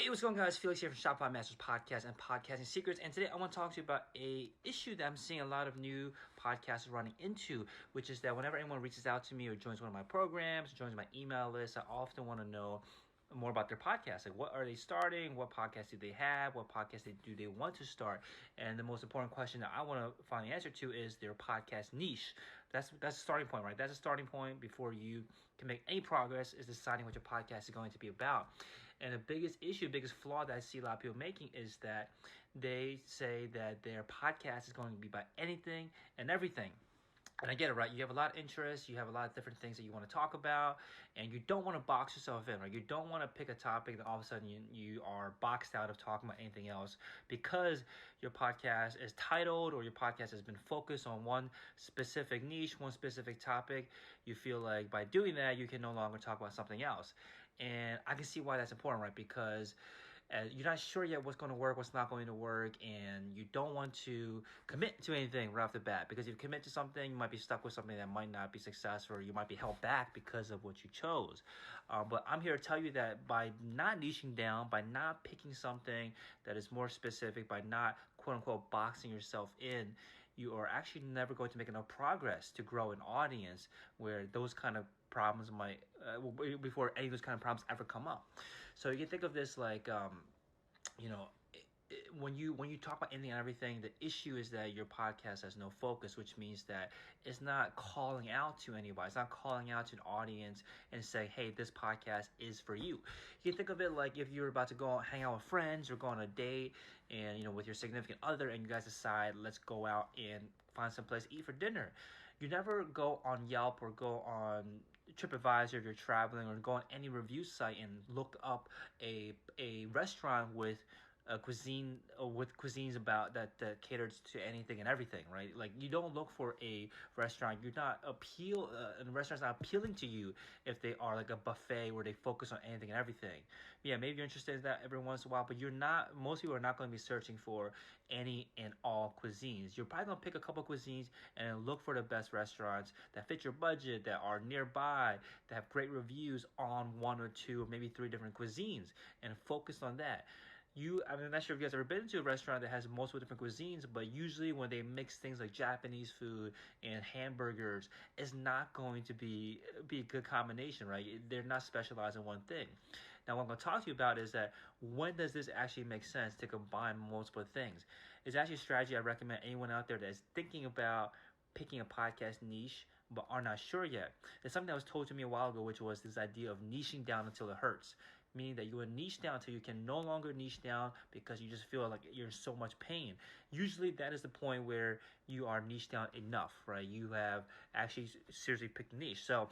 Hey, what's going on, guys? Felix here from Shopify Masters Podcast and Podcasting Secrets. And today I want to talk to you about a issue that I'm seeing a lot of new podcasters running into, which is that whenever anyone reaches out to me or joins one of my programs, joins my email list, I often want to know more about their podcast. Like, what are they starting? What podcast do they have? What podcast do they want to start? And the most important question that I want to find the answer to is their podcast niche. That's a starting point, right? That's a starting point before you can make any progress, is deciding what your podcast is going to be about. And the biggest flaw that I see a lot of people making is that they say that their podcast is going to be about anything and everything. And I get it, right? You have a lot of interests, you have a lot of different things that you want to talk about, and you don't want to box yourself in, right? You don't want to pick a topic that all of a sudden you are boxed out of talking about anything else because your podcast is titled or your podcast has been focused on one specific niche, one specific topic. You feel like by doing that, you can no longer talk about something else. And I can see why that's important, right? Because you're not sure yet what's going to work, what's not going to work, and you don't want to commit to anything right off the bat. Because if you commit to something, you might be stuck with something that might not be successful, or you might be held back because of what you chose. But I'm here to tell you that by not niching down, by not picking something that is more specific, by not quote-unquote boxing yourself in, you are actually never going to make enough progress to grow an audience where those kind of problems might before any of those kind of problems ever come up. So you can think of this like when you talk about anything and everything, the issue is that your podcast has no focus, which means that it's not calling out to anybody. It's not calling out to an audience and say, hey, this podcast is for you. You can think of it like if you're about to go hang out with friends or go on a date and, with your significant other, and you guys decide, let's go out and find some place to eat for dinner. You never go on Yelp or go on TripAdvisor if you're traveling, or go on any review site and look up a restaurant with cuisines about that caters to anything and everything, right? Like, you don't look for a restaurant. You're not and a restaurant's not appealing to you if they are like a buffet where they focus on anything and everything. Yeah, maybe you're interested in that every once in a while, but you're not. Most people are not going to be searching for any and all cuisines. You're probably going to pick a couple cuisines and look for the best restaurants that fit your budget, that are nearby, that have great reviews on one or two or maybe three different cuisines, and focus on that. I'm not sure if you guys have ever been to a restaurant that has multiple different cuisines, but usually when they mix things like Japanese food and hamburgers, it's not going to be a good combination, right? They're not specialized in one thing. Now, what I'm going to talk to you about is that when does this actually make sense to combine multiple things? It's actually a strategy I recommend anyone out there that is thinking about picking a podcast niche but are not sure yet. It's something that was told to me a while ago, which was this idea of niching down until it hurts. Meaning that you will niche down until you can no longer niche down because you just feel like you're in so much pain. Usually that is the point where you are niche down enough, right? You have actually seriously picked a niche. So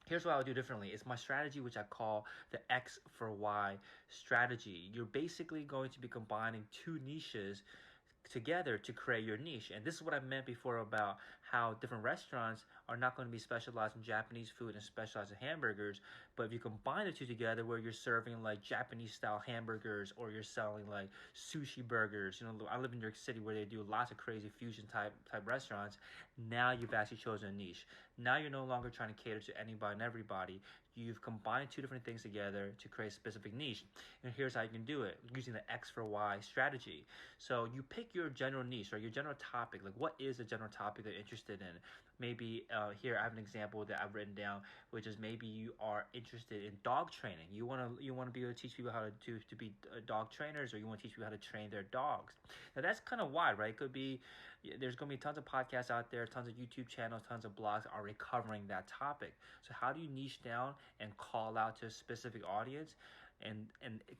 here's what I would do differently. It's my strategy, which I call the X for Y strategy. You're basically going to be combining two niches together to create your niche. And this is what I meant before about how different restaurants are not going to be specialized in Japanese food and specialized in hamburgers, but if you combine the two together where you're serving like Japanese style hamburgers or you're selling like sushi burgers, I live in New York City where they do lots of crazy fusion type restaurants. Now you've actually chosen a niche. Now you're no longer trying to cater to anybody and everybody. You've combined two different things together to create a specific niche. And here's how you can do it using the X for Y strategy. So you pick your general niche or your general topic. Like, what is the general topic that you're interested in? Maybe here I have an example that I've written down, which is maybe you are interested in dog training. You want to be able to teach people how to be dog trainers, or you want to teach people how to train their dogs. Now that's kind of wide, right? It could be there's going to be tons of podcasts out there, tons of YouTube channels, tons of blogs already covering that topic. So how do you niche down and call out to a specific audience? And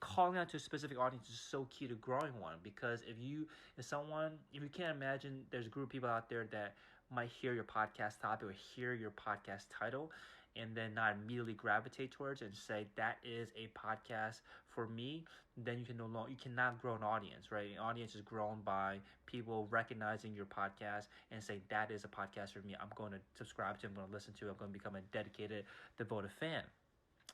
calling out to a specific audience is so key to growing one, because if you can't imagine, there's a group of people out there that might hear your podcast topic or hear your podcast title and then not immediately gravitate towards it and say that is a podcast for me, then you cannot grow an audience, right? An audience is grown by people recognizing your podcast and say that is a podcast for me. I'm going to subscribe to it, I'm going to listen to it, I'm going to become a dedicated, devoted fan.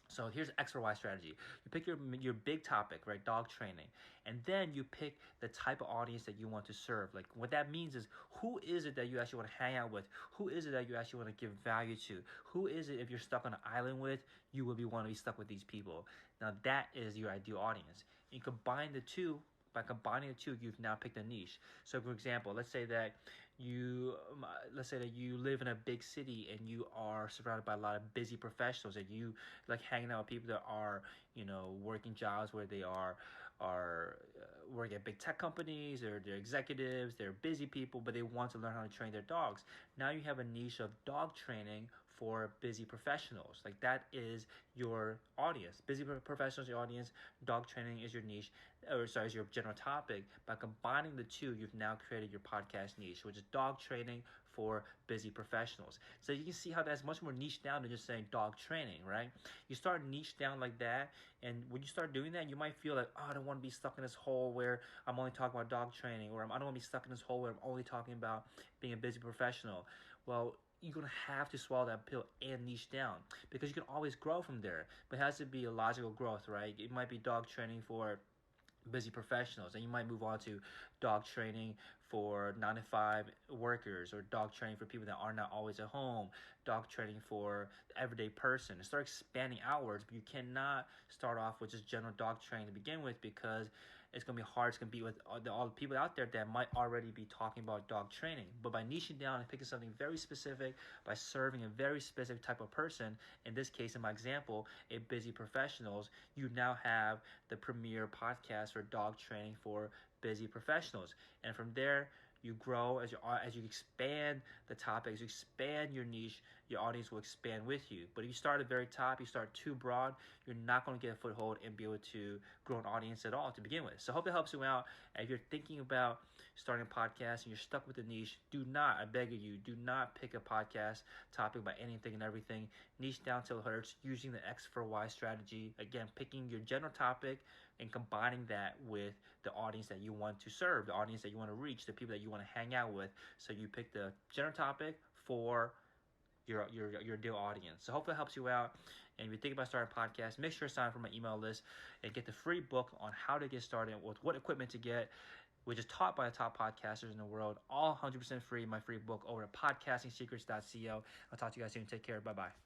So here's X or Y strategy. You pick your big topic, right? Dog training, and then you pick the type of audience that you want to serve. Like what that means is, who is it that you actually want to hang out with? Who is it that you actually want to give value to? Who is it, if you're stuck on an island with, you will be want to be stuck with these people. Now that is your ideal audience. You combine the two. By combining the two, you've now picked a niche. So, for example, let's say that you live in a big city and you are surrounded by a lot of busy professionals, and you like hanging out with people that are, working jobs where they are working at big tech companies, or they're executives, they're busy people, but they want to learn how to train their dogs. Now you have a niche of dog training for busy professionals. Like that is your audience. Busy professionals, your audience. Dog training is your niche, or sorry, is your general topic. By combining the two, you've now created your podcast niche, which is dog training for busy professionals. So you can see how that's much more niche down than just saying dog training, right? You start niche down like that, and when you start doing that, you might feel like, oh, I don't want to be stuck in this hole where I'm only talking about dog training, or I don't want to be stuck in this hole where I'm only talking about being a busy professional. Well, you're going to have to swallow that pill and niche down, because you can always grow from there. But it has to be a logical growth, right? It might be dog training for busy professionals, and you might move on to dog training for 9 to 5 workers, or dog training for people that are not always at home, dog training for the everyday person, and start expanding outwards. But you cannot start off with just general dog training to begin with, because it's going to be hard to compete with all the people out there that might already be talking about dog training. But by niching down and picking something very specific, by serving a very specific type of person, in this case, in my example, a busy professionals, you now have the premier podcast for dog training for busy professionals. And from there, you grow as you expand the topic, as you expand your niche, your audience will expand with you. But if you start at the very top, you start too broad, you're not going to get a foothold and be able to grow an audience at all to begin with. So I hope it helps you out. If you're thinking about starting a podcast and you're stuck with the niche, I beg of you, do not pick a podcast topic by anything and everything. Niche down till it hurts, using the X for Y strategy. Again, picking your general topic and combining that with the audience that you want to serve, the audience that you want to reach, the people that you want to hang out with. So you pick the general topic for your ideal audience. So hopefully it helps you out. And if you think about starting a podcast, make sure to sign up for my email list and get the free book on how to get started, with what equipment to get, which is taught by the top podcasters in the world, all 100% free. My free book over at podcastingsecrets.co. I'll talk to you guys soon. Take care. Bye-bye.